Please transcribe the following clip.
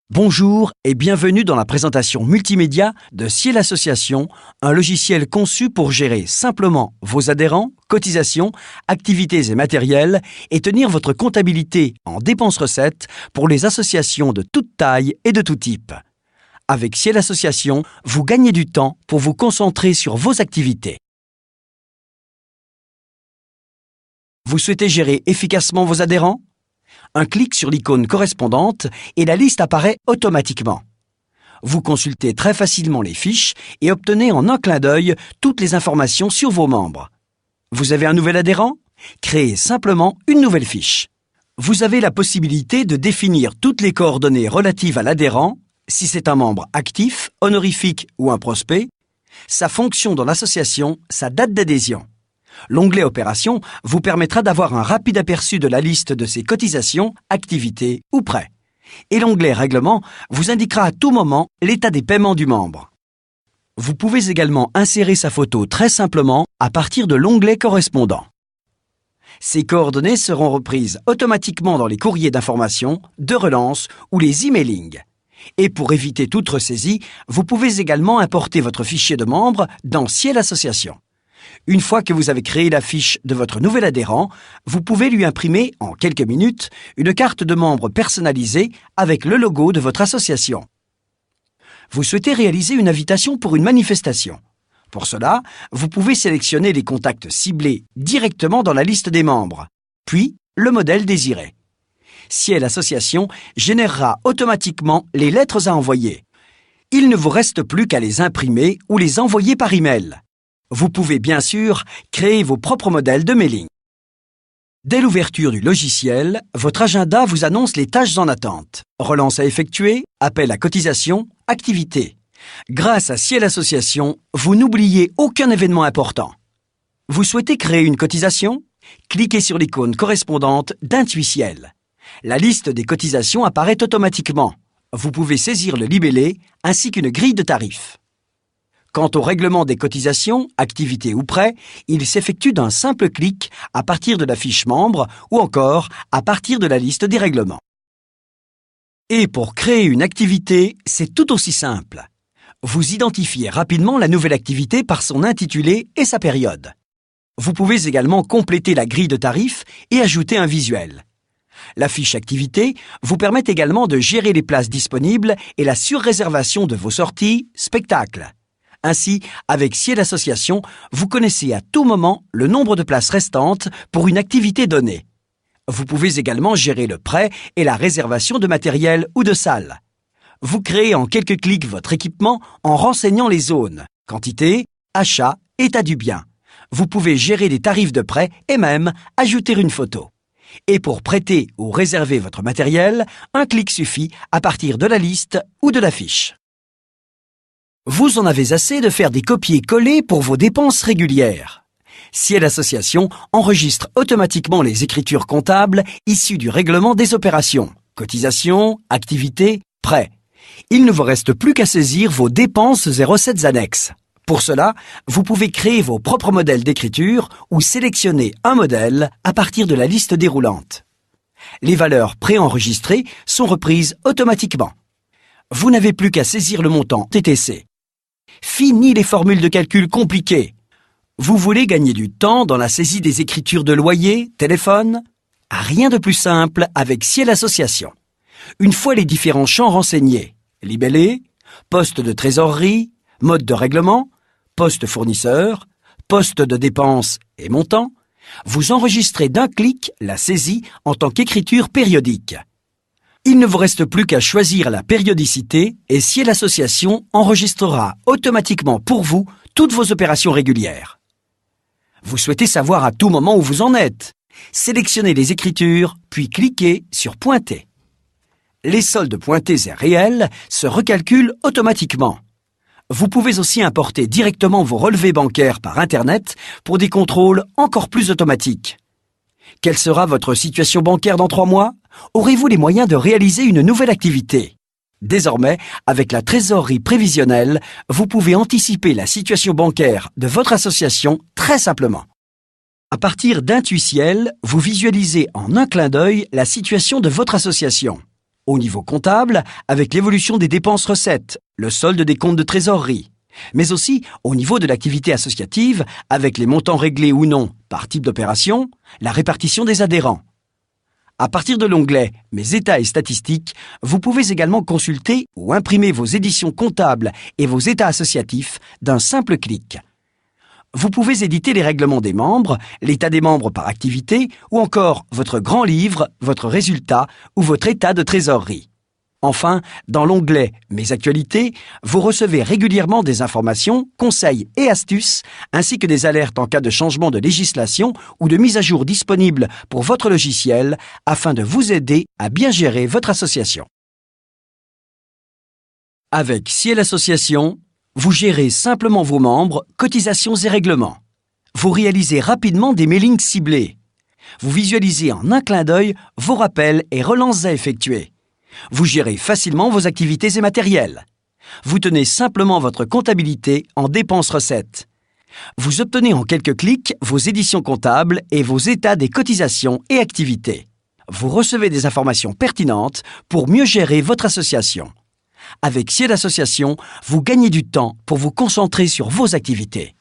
Bonjour et bienvenue dans la présentation multimédia de Ciel Association, un logiciel conçu pour gérer simplement vos adhérents, cotisations, activités et matériels et tenir votre comptabilité en dépenses-recettes pour les associations de toute taille et de tout type. Avec Ciel Association, vous gagnez du temps pour vous concentrer sur vos activités. Vous souhaitez gérer efficacement vos adhérents ? Un clic sur l'icône correspondante et la liste apparaît automatiquement. Vous consultez très facilement les fiches et obtenez en un clin d'œil toutes les informations sur vos membres. Vous avez un nouvel adhérent ? Créez simplement une nouvelle fiche. Vous avez la possibilité de définir toutes les coordonnées relatives à l'adhérent, si c'est un membre actif, honorifique ou un prospect, sa fonction dans l'association, sa date d'adhésion. L'onglet Opérations vous permettra d'avoir un rapide aperçu de la liste de ses cotisations, activités ou prêts. Et l'onglet Règlement vous indiquera à tout moment l'état des paiements du membre. Vous pouvez également insérer sa photo très simplement à partir de l'onglet correspondant. Ces coordonnées seront reprises automatiquement dans les courriers d'information, de relance ou les emailings. Et pour éviter toute ressaisie, vous pouvez également importer votre fichier de membre dans Ciel Association. Une fois que vous avez créé la fiche de votre nouvel adhérent, vous pouvez lui imprimer, en quelques minutes, une carte de membre personnalisée avec le logo de votre association. Vous souhaitez réaliser une invitation pour une manifestation. Pour cela, vous pouvez sélectionner les contacts ciblés directement dans la liste des membres, puis le modèle désiré. Ciel Association générera automatiquement les lettres à envoyer. Il ne vous reste plus qu'à les imprimer ou les envoyer par email. Vous pouvez bien sûr créer vos propres modèles de mailing. Dès l'ouverture du logiciel, votre agenda vous annonce les tâches en attente. Relance à effectuer, appel à cotisation, activité. Grâce à Ciel Association, vous n'oubliez aucun événement important. Vous souhaitez créer une cotisation ? Cliquez sur l'icône correspondante d'Intuiciel. La liste des cotisations apparaît automatiquement. Vous pouvez saisir le libellé ainsi qu'une grille de tarifs. Quant au règlement des cotisations, activités ou prêts, il s'effectue d'un simple clic à partir de la fiche membre ou encore à partir de la liste des règlements. Et pour créer une activité, c'est tout aussi simple. Vous identifiez rapidement la nouvelle activité par son intitulé et sa période. Vous pouvez également compléter la grille de tarifs et ajouter un visuel. La fiche activité vous permet également de gérer les places disponibles et la surréservation de vos sorties, spectacles. Ainsi, avec Ciel Association, vous connaissez à tout moment le nombre de places restantes pour une activité donnée. Vous pouvez également gérer le prêt et la réservation de matériel ou de salles. Vous créez en quelques clics votre équipement en renseignant les zones, quantité, achat, état du bien. Vous pouvez gérer les tarifs de prêt et même ajouter une photo. Et pour prêter ou réserver votre matériel, un clic suffit à partir de la liste ou de la fiche. Vous en avez assez de faire des copier-coller pour vos dépenses régulières. Ciel Association enregistre automatiquement les écritures comptables issues du règlement des opérations, cotisations, activités, prêts. Il ne vous reste plus qu'à saisir vos dépenses et recettes annexes. Pour cela, vous pouvez créer vos propres modèles d'écriture ou sélectionner un modèle à partir de la liste déroulante. Les valeurs préenregistrées sont reprises automatiquement. Vous n'avez plus qu'à saisir le montant TTC. Fini les formules de calcul compliquées. Vous voulez gagner du temps dans la saisie des écritures de loyer, téléphone ? Rien de plus simple avec Ciel Association. Une fois les différents champs renseignés, libellé, poste de trésorerie, mode de règlement, poste fournisseur, poste de dépenses et montant, vous enregistrez d'un clic la saisie en tant qu'écriture périodique. Il ne vous reste plus qu'à choisir la périodicité et Ciel Association enregistrera automatiquement pour vous toutes vos opérations régulières. Vous souhaitez savoir à tout moment où vous en êtes. Sélectionnez les écritures, puis cliquez sur Pointer. Les soldes pointés et réels se recalculent automatiquement. Vous pouvez aussi importer directement vos relevés bancaires par Internet pour des contrôles encore plus automatiques. Quelle sera votre situation bancaire dans 3 mois ? Aurez-vous les moyens de réaliser une nouvelle activité ? Désormais, avec la trésorerie prévisionnelle, vous pouvez anticiper la situation bancaire de votre association très simplement. À partir d'Intuiciel, vous visualisez en un clin d'œil la situation de votre association. Au niveau comptable, avec l'évolution des dépenses-recettes, le solde des comptes de trésorerie. Mais aussi au niveau de l'activité associative, avec les montants réglés ou non par type d'opération, la répartition des adhérents. À partir de l'onglet « Mes états et statistiques », vous pouvez également consulter ou imprimer vos éditions comptables et vos états associatifs d'un simple clic. Vous pouvez éditer les règlements des membres, l'état des membres par activité ou encore votre grand livre, votre résultat ou votre état de trésorerie. Enfin, dans l'onglet « Mes actualités », vous recevez régulièrement des informations, conseils et astuces, ainsi que des alertes en cas de changement de législation ou de mise à jour disponible pour votre logiciel afin de vous aider à bien gérer votre association. Avec Ciel Association, vous gérez simplement vos membres, cotisations et règlements. Vous réalisez rapidement des mailings ciblés. Vous visualisez en un clin d'œil vos rappels et relances à effectuer. Vous gérez facilement vos activités et matériels. Vous tenez simplement votre comptabilité en dépenses-recettes. Vous obtenez en quelques clics vos éditions comptables et vos états des cotisations et activités. Vous recevez des informations pertinentes pour mieux gérer votre association. Avec Ciel Association, vous gagnez du temps pour vous concentrer sur vos activités.